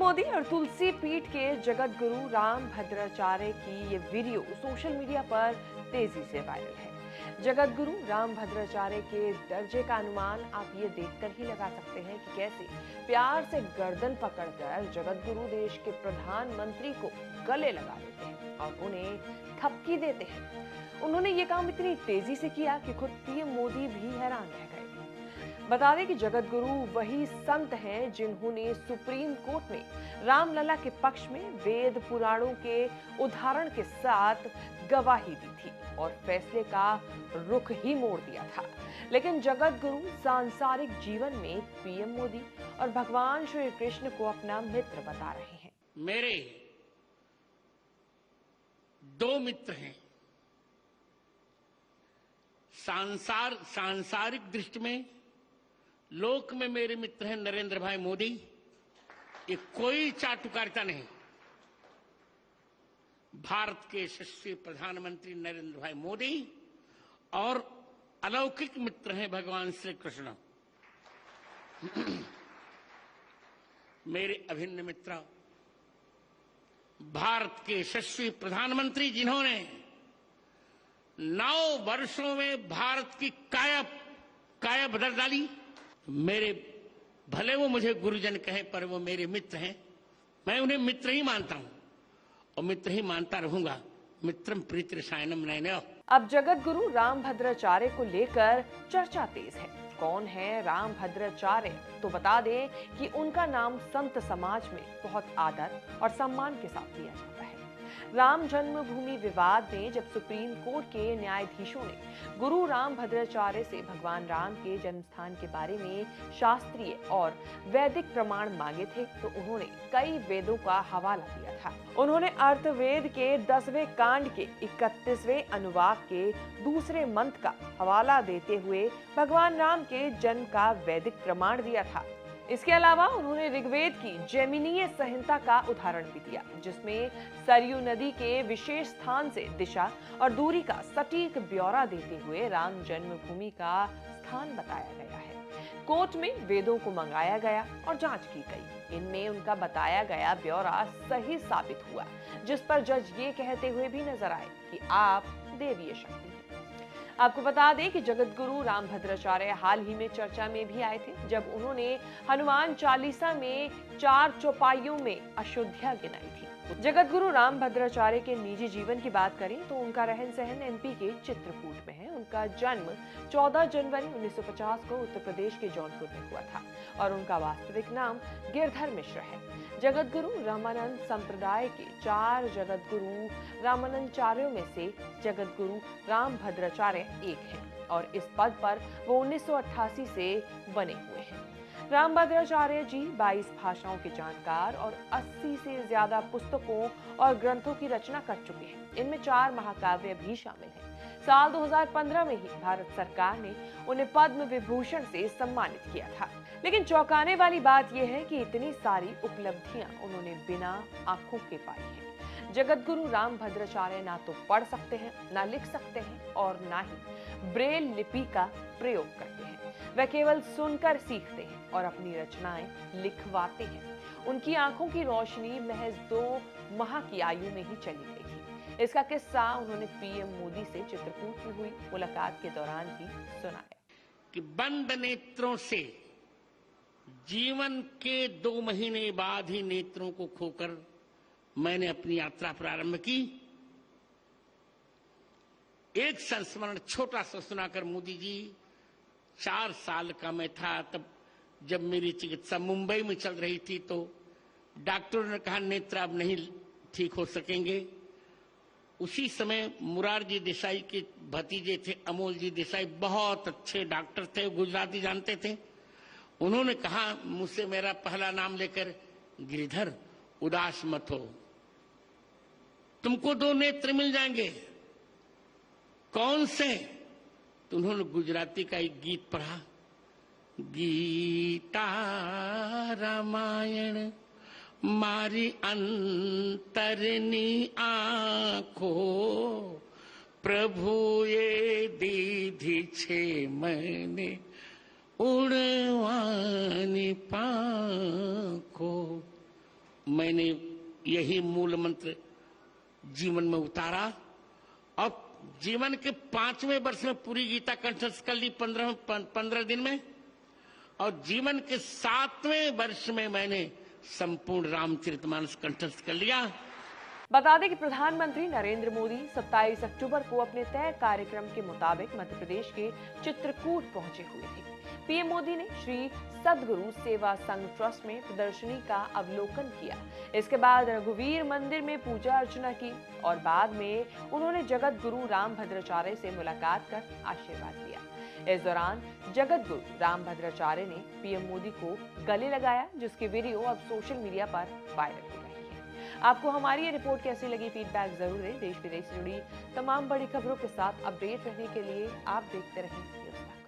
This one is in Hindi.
मोदी और तुलसी पीठ के जगत गुरु राम भद्राचार्य की ये वीडियो सोशल मीडिया पर तेजी से वायरल है। जगत गुरु राम भद्राचार्य के दर्जे का अनुमान आप ये देखकर ही लगा सकते हैं कि कैसे प्यार से गर्दन पकड़कर जगत गुरु देश के प्रधानमंत्री को गले लगा देते हैं और उन्हें थपकी देते हैं। उन्होंने ये काम इतनी तेजी से किया कि खुद पीएम मोदी भी हैरान रह गए। बता दें कि जगत गुरु वही संत हैं जिन्होंने सुप्रीम कोर्ट में रामलला के पक्ष में वेद पुराणों के उदाहरण के साथ गवाही दी थी और फैसले का रुख ही मोड़ दिया था। लेकिन जगत गुरु सांसारिक जीवन में पीएम मोदी और भगवान श्री कृष्ण को अपना मित्र बता रहे हैं। मेरे दो मित्र हैं। सांसारिक दृष्टि में लोक में मेरे मित्र हैं नरेंद्र भाई मोदी। ये कोई चाटुकारिता नहीं। भारत के यशस्वी प्रधानमंत्री नरेंद्र भाई मोदी और अलौकिक मित्र हैं भगवान श्री कृष्ण। मेरे अभिन्न मित्र भारत के यशस्वी प्रधानमंत्री जिन्होंने 9 वर्षों में भारत की काया बदल डाली। मेरे भले वो मुझे गुरुजन कहें पर वो मेरे मित्र हैं। मैं उन्हें मित्र ही मानता हूं और मित्र ही मानता रहूंगा। मित्रम प्रीति रसायनम नयनयो। अब जगत गुरु राम भद्राचार्य को लेकर चर्चा तेज है। कौन है राम भद्राचार्य? तो बता दें कि उनका नाम संत समाज में बहुत आदर और सम्मान के साथ लिया जाता है। राम जन्मभूमि विवाद में जब सुप्रीम कोर्ट के न्यायाधीशों ने गुरु राम भद्राचार्य से भगवान राम के जन्म स्थान के बारे में शास्त्रीय और वैदिक प्रमाण मांगे थे तो उन्होंने कई वेदों का हवाला दिया था। उन्होंने अर्थवेद के 10वें कांड के 31वें अनुवाक के दूसरे मंत्र का हवाला देते हुए भगवान राम के जन्म का वैदिक प्रमाण दिया था। इसके अलावा उन्होंने ऋग्वेद की जैमिनीय संहिता का उदाहरण भी दिया जिसमें सरयू नदी के विशेष स्थान से दिशा और दूरी का सटीक ब्यौरा देते हुए राम जन्मभूमि का स्थान बताया गया है। कोर्ट में वेदों को मंगाया गया और जांच की गई। इनमें उनका बताया गया ब्यौरा सही साबित हुआ, जिस पर जज ये कहते हुए भी नजर आए कि आप देवीय शक्ति। आपको बता दें कि जगत गुरु राम भद्राचार्य हाल ही में चर्चा में भी आए थे जब उन्होंने हनुमान चालीसा में 4 चौपाइयों में अशुद्धियां गिनाई थी। जगत गुरु राम भद्राचार्य के निजी जीवन की बात करें तो उनका रहन सहन एमपी के चित्रकूट में है। उनका जन्म 14 जनवरी 1950 को उत्तर प्रदेश के जौनपुर में हुआ था और उनका वास्तविक नाम गिरधर मिश्र है। जगत गुरु रामानंद संप्रदाय के 4 जगत गुरु रामानंदाचार्यों में से जगत गुरु राम भद्राचार्य एक हैं और इस पद पर वो 1988 से बने हुए हैं। राम भद्राचार्य जी 22 भाषाओं के जानकार और 80 से ज्यादा पुस्तकों और ग्रंथों की रचना कर चुके हैं। इनमें 4 महाकाव्य भी शामिल हैं। साल 2015 में ही भारत सरकार ने उन्हें पद्म विभूषण से सम्मानित किया था। लेकिन चौंकाने वाली बात यह है कि इतनी सारी उपलब्धियां उन्होंने बिना आंखों के पाई हैं। जगत गुरु राम भद्राचार्य ना तो पढ़ सकते हैं, ना लिख सकते हैं और ना ही ब्रेल लिपि का प्रयोग करते हैं। वे केवल सुनकर सीखते हैं और अपनी रचनाएं लिखवाते हैं। उनकी आंखों की रोशनी महज 2 माह की आयु में ही चली गई थी। इसका किस्सा उन्होंने पीएम मोदी से चित्रकूट में हुई मुलाकात के दौरान ही सुनाया कि बंद नेत्रों से जीवन के 2 महीने बाद ही नेत्रों को खोकर मैंने अपनी यात्रा प्रारंभ की। एक संस्मरण छोटा सा सुनाकर मोदी जी, 4 साल का मैं था तब जब मेरी चिकित्सा मुंबई में चल रही थी तो डॉक्टरों ने कहा नेत्र अब नहीं ठीक हो सकेंगे। उसी समय मुरारजी देसाई के भतीजे थे अमोल जी देसाई, बहुत अच्छे डॉक्टर थे, गुजराती जानते थे। उन्होंने कहा मुझसे मेरा पहला नाम लेकर, गिरिधर उदास मत हो, तुमको 2 नेत्र मिल जाएंगे। कौन से? तो उन्होंने गुजराती का एक गीत पढ़ा, गीता रामायण मारी अंतरनी आंखो प्रभु ये दीधी छे मैंने उड़वानी पाखो। मैंने यही मूल मंत्र जीवन में उतारा और जीवन के 5वें वर्ष में पूरी गीता कंठस्थ कर ली 15 दिन में, और जीवन के 7वें वर्ष में मैंने संपूर्ण रामचरितमानस कंठस्थ कर लिया। बता दें कि प्रधानमंत्री नरेंद्र मोदी 27 अक्टूबर को अपने तय कार्यक्रम के मुताबिक मध्य प्रदेश के चित्रकूट पहुंचे हुए थे। पीएम मोदी ने श्री सदगुरु सेवा संघ ट्रस्ट में प्रदर्शनी का अवलोकन किया। इसके बाद रघुवीर मंदिर में पूजा अर्चना की और बाद में उन्होंने जगत गुरु रामभद्राचार्य से मुलाकात कर आशीर्वाद लिया। इस दौरान जगत गुरु रामभद्राचार्य ने पीएम मोदी को गले लगाया, जिसकी वीडियो अब सोशल मीडिया पर वायरल हो रही है। आपको हमारी ये रिपोर्ट कैसी लगी, फीडबैक जरूर दें। देश विदेश से जुड़ी तमाम बड़ी खबरों के साथ अपडेट रहने के लिए आप देखते रहें न्यूज़ तक।